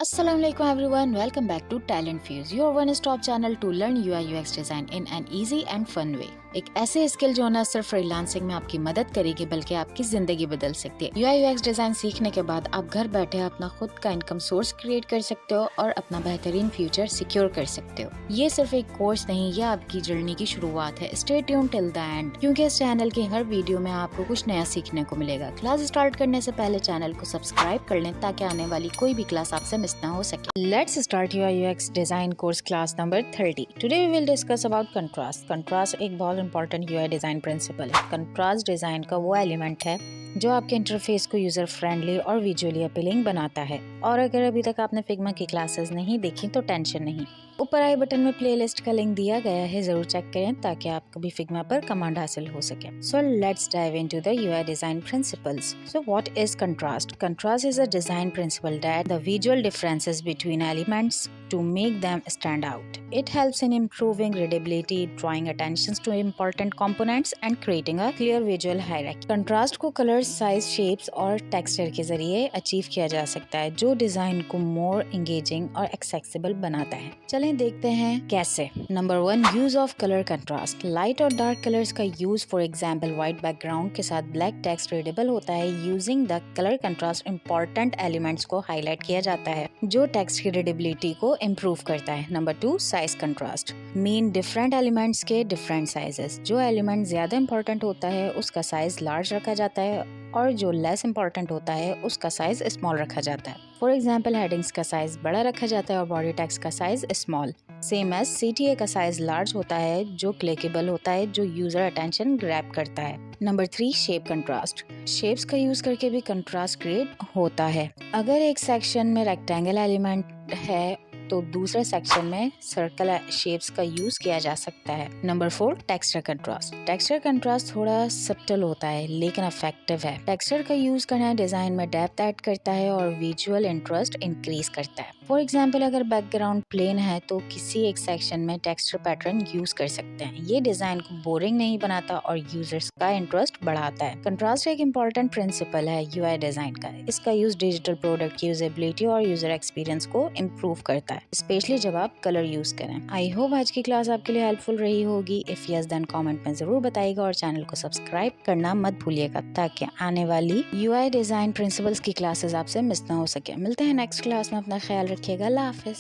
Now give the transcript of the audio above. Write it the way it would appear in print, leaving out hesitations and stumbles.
Assalamualaikum everyone, welcome back to Talent Fuse, your one-stop channel to learn UI UX design in an easy and fun way. एक ऐसे skill जो न सिर्फ freelancing में आपकी मदद करेगी बल्कि आपकी जिंदगी बदल सकती है। UI UX डिजाइन सीखने के बाद आप घर बैठे अपना खुद का इनकम सोर्स क्रिएट कर सकते हो और अपना बेहतरीन फ्यूचर सिक्योर कर सकते हो। ये सिर्फ एक कोर्स नहीं, ये आपकी जर्नी की शुरुआत है। Stay tune till the end, क्योंकि इस चैनल के हर वीडियो में आपको कुछ नया सीखने को मिलेगा। क्लास स्टार्ट करने से पहले चैनल को सब्सक्राइब कर लें ताकि आने वाली कोई भी क्लास आपसे मिस ना हो सके। Let's start UI UX design course class number 30. Today we will discuss about contrast. Contrast एक बहुत important UI डिजाइन प्रिंसिपल है। कंट्रास्ट डिजाइन का वो एलिमेंट है जो आपके इंटरफेस को यूजर फ्रेंडली और विजुअली अपीलिंग बनाता है। और अगर अभी तक आपने फिग्मा की क्लासेस नहीं देखी तो टेंशन नहीं, ऊपर आई बटन में प्लेलिस्ट का लिंक दिया गया है, जरूर चेक करें ताकि आपको भी फिग्मा पर कमांड हासिल हो सके। So let's dive into the UI design principles. So what is contrast? Contrast is a design principal that the visual differences between elements to make them stand out. It helps in improving readability, drawing attention to important components and creating a clear visual hierarchy. Contrast को colors, size, shapes और texture के जरिए achieve किया जा सकता है जो design को more engaging और accessible बनाता है। चलें देखते हैं कैसे। Number 1, use of color contrast. Light और dark colors का use, for example white background के साथ black text readable होता है। Using the color contrast important elements को highlight किया जाता है जो text की readability को इम्प्रूव करता है। Number 2, size contrast. Mean different elements के डिफरेंट साइजेस। जो एलिमेंट ज्यादा इंपॉर्टेंट होता है उसका साइज लार्ज रखा जाता है और जो लेस इंपॉर्टेंट होता है उसका साइज स्मॉल रखा जाता है। फॉर एग्जाम्पल हेडिंग्स का साइज बड़ा रखा जाता है और बॉडी टेक्स्ट का size small. Same as CTA का साइज लार्ज होता है जो क्लिकेबल होता है, जो यूजर अटेंशन ग्रैब करता है। Number 3, shape contrast. शेप्स का यूज करके भी कंट्रास्ट क्रिएट होता है। अगर एक सेक्शन में रेक्टेंगल एलिमेंट है तो दूसरे सेक्शन में सर्कल शेप्स का यूज किया जा सकता है। Number 4, texture contrast. Texture contrast थोड़ा सब्टल होता है लेकिन इफेक्टिव है। टेक्सचर का यूज करना डिजाइन में डेप्थ ऐड करता है और विजुअल इंटरेस्ट इंक्रीज करता है। फॉर एग्जाम्पल अगर बैकग्राउंड प्लेन है तो किसी एक सेक्शन में टेक्सचर पैटर्न यूज कर सकते हैं। ये डिजाइन को बोरिंग नहीं बनाता और यूजर्स का इंटरेस्ट बढ़ाता है। कंट्रास्ट एक इम्पॉर्टेंट प्रिंसिपल है UI डिजाइन का। इसका यूज डिजिटल प्रोडक्ट की यूजेबिलिटी और यूजर एक्सपीरियंस को इम्प्रूव करता है, स्पेशली जब आप कलर यूज करें। आई होप आज की क्लास आपके लिए हेल्पफुल रही होगी। इफ यस देन कमेंट में जरूर बताइएगा और चैनल को सब्सक्राइब करना मत भूलिएगा ताकि आने वाली UI डिजाइन प्रिंसिपल्स की क्लासेस आपसे मिस ना हो सके। मिलते हैं नेक्स्ट क्लास में, अपना ख्याल रखिएगा। अल्लाह हाफिज।